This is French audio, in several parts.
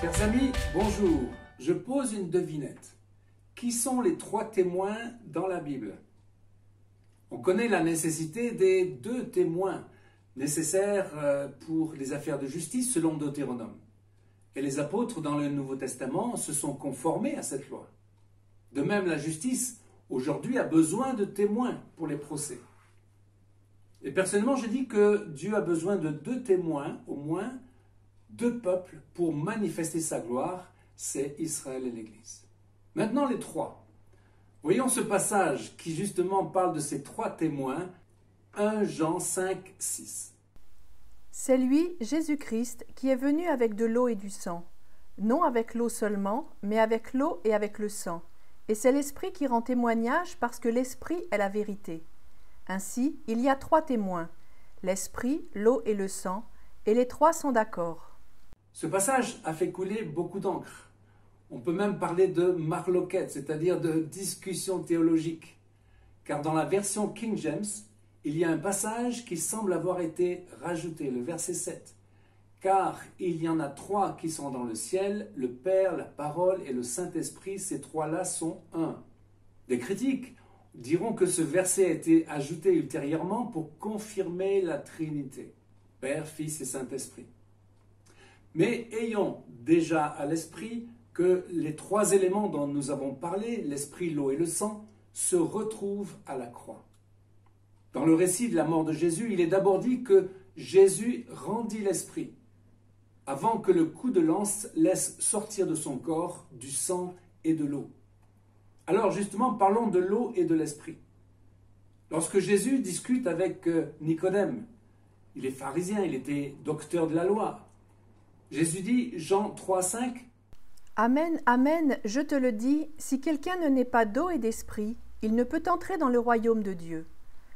Chers amis, bonjour. Je pose une devinette. Qui sont les 3 témoins dans la Bible? On connaît la nécessité des 2 témoins nécessaires pour les affaires de justice selon Deutéronome. Et les apôtres dans le Nouveau Testament se sont conformés à cette loi. De même, la justice aujourd'hui a besoin de témoins pour les procès. Et personnellement, je dis que Dieu a besoin de 2 témoins, au moins 2 peuples, pour manifester sa gloire, c'est Israël et l'Église. Maintenant, les 3. Voyons ce passage qui justement parle de ces 3 témoins, 1 Jean 5, 6. C'est lui, Jésus-Christ, qui est venu avec de l'eau et du sang. Non avec l'eau seulement, mais avec l'eau et avec le sang. Et c'est l'Esprit qui rend témoignage parce que l'Esprit est la vérité. Ainsi, il y a 3 témoins, l'Esprit, l'eau et le sang, et les 3 sont d'accord. Ce passage a fait couler beaucoup d'encre. On peut même parler de marloquette, c'est-à-dire de discussion théologique. Car dans la version King James, il y a un passage qui semble avoir été rajouté, le verset 7. Car il y en a 3 qui sont dans le ciel, le Père, la Parole et le Saint-Esprit, ces 3-là sont un. Des critiques diront que ce verset a été ajouté ultérieurement pour confirmer la Trinité, Père, Fils et Saint-Esprit. Mais ayons déjà à l'esprit que les 3 éléments dont nous avons parlé, l'esprit, l'eau et le sang, se retrouvent à la croix. Dans le récit de la mort de Jésus, il est d'abord dit que Jésus rendit l'esprit, avant que le coup de lance laisse sortir de son corps du sang et de l'eau. Alors justement, parlons de l'eau et de l'esprit. Lorsque Jésus discute avec Nicodème, il est pharisien, il était docteur de la loi. Jésus dit, Jean 3, 5, « Amen, amen, je te le dis, si quelqu'un ne naît pas d'eau et d'esprit, il ne peut entrer dans le royaume de Dieu.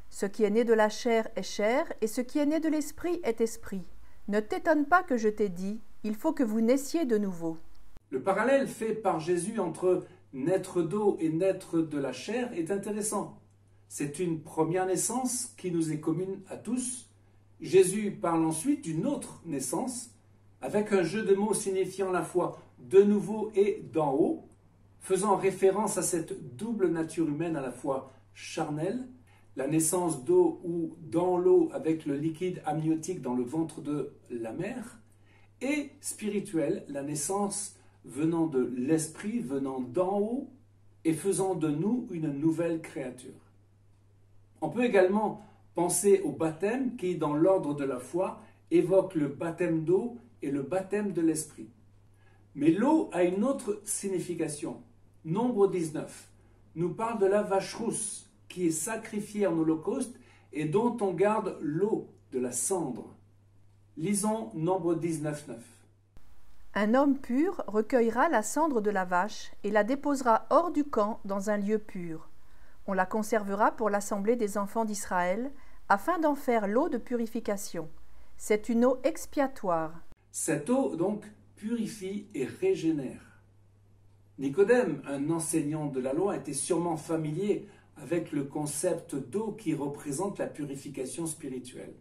Ce qui est né de la chair est chair, et ce qui est né de l'esprit est esprit. Ne t'étonne pas que je t'ai dit, il faut que vous naissiez de nouveau. » Le parallèle fait par Jésus entre naître d'eau et naître de la chair est intéressant. C'est une première naissance qui nous est commune à tous. Jésus parle ensuite d'une autre naissance, avec un jeu de mots signifiant à la fois de nouveau et d'en haut, faisant référence à cette double nature humaine à la fois charnelle, la naissance d'eau ou dans l'eau avec le liquide amniotique dans le ventre de la mère, et spirituelle, la naissance venant de l'esprit, venant d'en haut et faisant de nous une nouvelle créature. On peut également penser au baptême qui, dans l'ordre de la foi, évoque le baptême d'eau et le baptême de l'esprit. Mais l'eau a une autre signification. Nombre 19 nous parle de la vache rousse qui est sacrifiée en holocauste et dont on garde l'eau de la cendre. Lisons Nombre 19, 9. Un homme pur recueillera la cendre de la vache et la déposera hors du camp dans un lieu pur. On la conservera pour l'assemblée des enfants d'Israël, afin d'en faire l'eau de purification. C'est une eau expiatoire. Cette eau, donc, purifie et régénère. Nicodème, un enseignant de la loi, était sûrement familier avec le concept d'eau qui représente la purification spirituelle.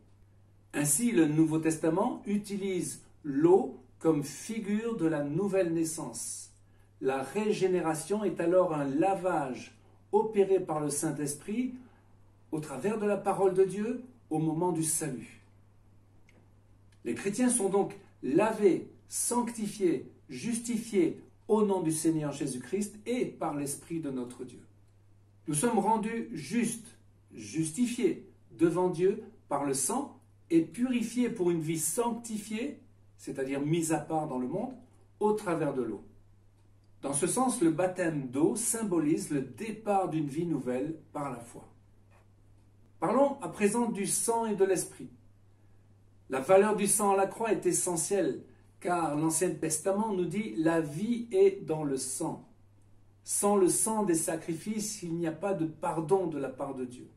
Ainsi, le Nouveau Testament utilise l'eau comme figure de la nouvelle naissance. La régénération est alors un lavage opéré par le Saint-Esprit au travers de la parole de Dieu au moment du salut. Les chrétiens sont donc lavés, sanctifiés, justifiés au nom du Seigneur Jésus-Christ et par l'Esprit de notre Dieu. Nous sommes rendus justes, justifiés devant Dieu par le sang et purifiés pour une vie sanctifiée, c'est-à-dire mise à part dans le monde, au travers de l'eau. Dans ce sens, le baptême d'eau symbolise le départ d'une vie nouvelle par la foi. Parlons à présent du sang et de l'esprit. La valeur du sang à la croix est essentielle, car l'Ancien Testament nous dit « la vie est dans le sang ». Sans le sang des sacrifices, il n'y a pas de pardon de la part de Dieu.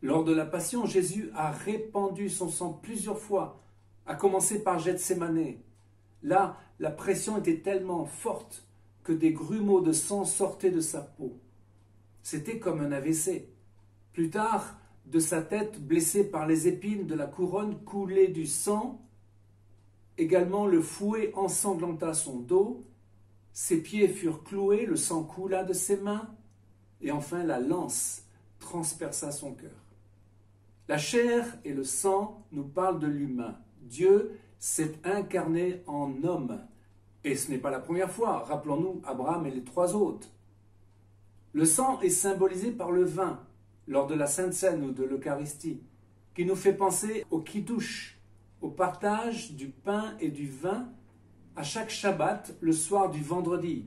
Lors de la Passion, Jésus a répandu son sang plusieurs fois, à commencer par Gethsémanée. Là, la pression était tellement forte que des grumeaux de sang sortaient de sa peau. C'était comme un AVC. Plus tard, de sa tête blessée par les épines de la couronne coulait du sang Également le fouet ensanglanta son dos, ses pieds furent cloués, le sang coula de ses mains, et enfin la lance transperça son cœur. La chair et le sang nous parlent de l'humain. Dieu s'est incarné en homme. Et ce n'est pas la première fois. Rappelons-nous Abraham et les 3 autres. Le sang est symbolisé par le vin, lors de la Sainte Seine ou de l'Eucharistie, qui nous fait penser au kiddush, au partage du pain et du vin à chaque Shabbat, le soir du vendredi.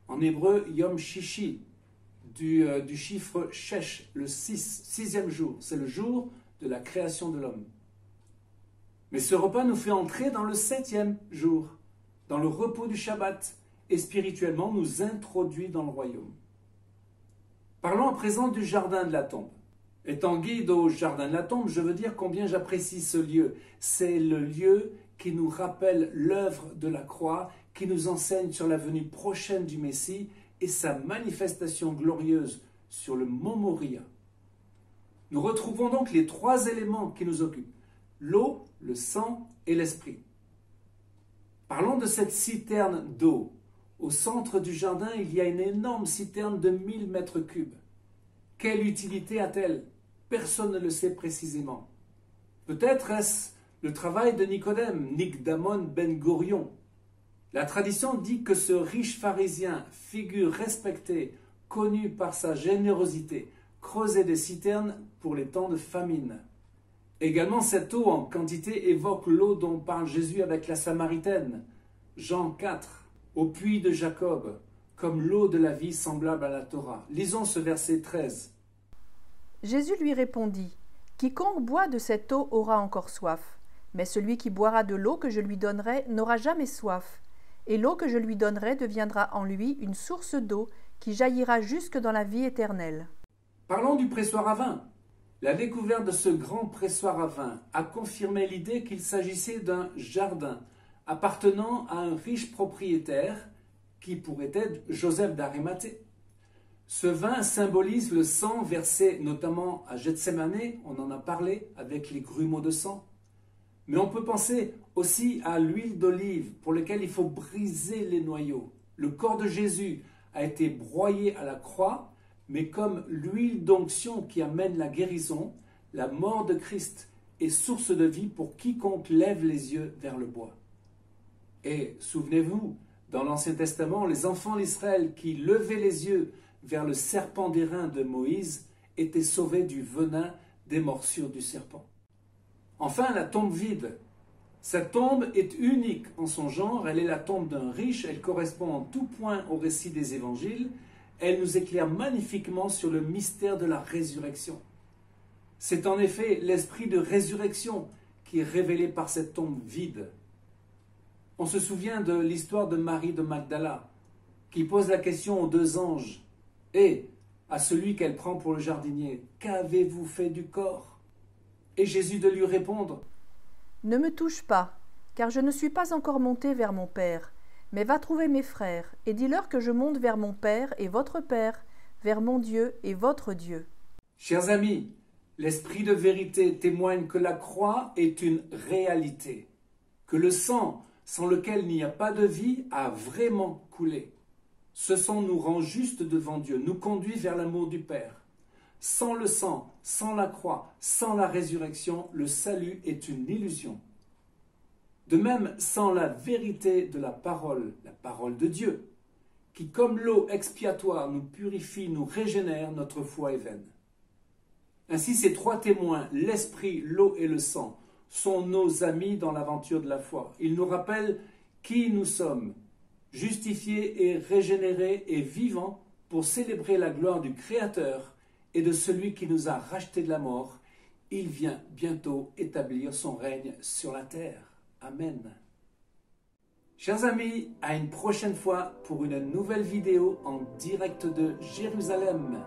En hébreu, Yom Shishi, du chiffre Shesh, le 6e jour. C'est le jour de la création de l'homme. Mais ce repas nous fait entrer dans le 7e jour, dans le repos du Shabbat, et spirituellement nous introduit dans le royaume. Parlons à présent du jardin de la tombe. Étant guide au jardin de la tombe, je veux dire combien j'apprécie ce lieu. C'est le lieu qui nous rappelle l'œuvre de la croix, qui nous enseigne sur la venue prochaine du Messie et sa manifestation glorieuse sur le mont Moria. Nous retrouvons donc les 3 éléments qui nous occupent, l'eau, le sang et l'esprit. Parlons de cette citerne d'eau. Au centre du jardin, il y a une énorme citerne de 1000 mètres cubes. Quelle utilité a-t-elle? Personne ne le sait précisément. Peut-être est-ce le travail de Nicodème, Nicdamon ben Gurion. La tradition dit que ce riche pharisien, figure respectée, connu par sa générosité, creusait des citernes pour les temps de famine. Également, cette eau en quantité évoque l'eau dont parle Jésus avec la Samaritaine, Jean 4, au puits de Jacob, comme l'eau de la vie semblable à la Torah. Lisons ce verset 13. Jésus lui répondit, « Quiconque boit de cette eau aura encore soif, mais celui qui boira de l'eau que je lui donnerai n'aura jamais soif, et l'eau que je lui donnerai deviendra en lui une source d'eau qui jaillira jusque dans la vie éternelle. » Parlons du pressoir à vin. La découverte de ce grand pressoir à vin a confirmé l'idée qu'il s'agissait d'un jardin appartenant à un riche propriétaire qui pourrait être Joseph d'Arimathée. Ce vin symbolise le sang versé notamment à Gethsémanée, on en a parlé avec les grumeaux de sang. Mais on peut penser aussi à l'huile d'olive pour laquelle il faut briser les noyaux. Le corps de Jésus a été broyé à la croix, mais comme l'huile d'onction qui amène la guérison, la mort de Christ est source de vie pour quiconque lève les yeux vers le bois. Et souvenez-vous, dans l'Ancien Testament, les enfants d'Israël qui levaient les yeux vers le serpent d'airain de Moïse étaient sauvés du venin des morsures du serpent. Enfin, la tombe vide. Cette tombe est unique en son genre, elle est la tombe d'un riche, elle correspond en tout point au récit des évangiles, elle nous éclaire magnifiquement sur le mystère de la résurrection. C'est en effet l'esprit de résurrection qui est révélé par cette tombe vide. On se souvient de l'histoire de Marie de Magdala, qui pose la question aux 2 anges et à celui qu'elle prend pour le jardinier, « Qu'avez-vous fait du corps ?» Et Jésus de lui répondre, « Ne me touche pas, car je ne suis pas encore monté vers mon Père, mais va trouver mes frères, et dis-leur que je monte vers mon Père et votre Père, vers mon Dieu et votre Dieu. » Chers amis, l'Esprit de vérité témoigne que la croix est une réalité, que le sang sans lequel il n'y a pas de vie a vraiment coulé. Ce sang nous rend juste devant Dieu, nous conduit vers l'amour du Père. Sans le sang, sans la croix, sans la résurrection, le salut est une illusion. De même, sans la vérité de la parole de Dieu, qui comme l'eau expiatoire nous purifie, nous régénère, notre foi est vaine. Ainsi, ces 3 témoins, l'esprit, l'eau et le sang, sont nos amis dans l'aventure de la foi. Ils nous rappellent qui nous sommes, justifiés et régénérés et vivants pour célébrer la gloire du Créateur et de celui qui nous a rachetés de la mort. Il vient bientôt établir son règne sur la terre. Amen. Chers amis, à une prochaine fois pour une nouvelle vidéo en direct de Jérusalem.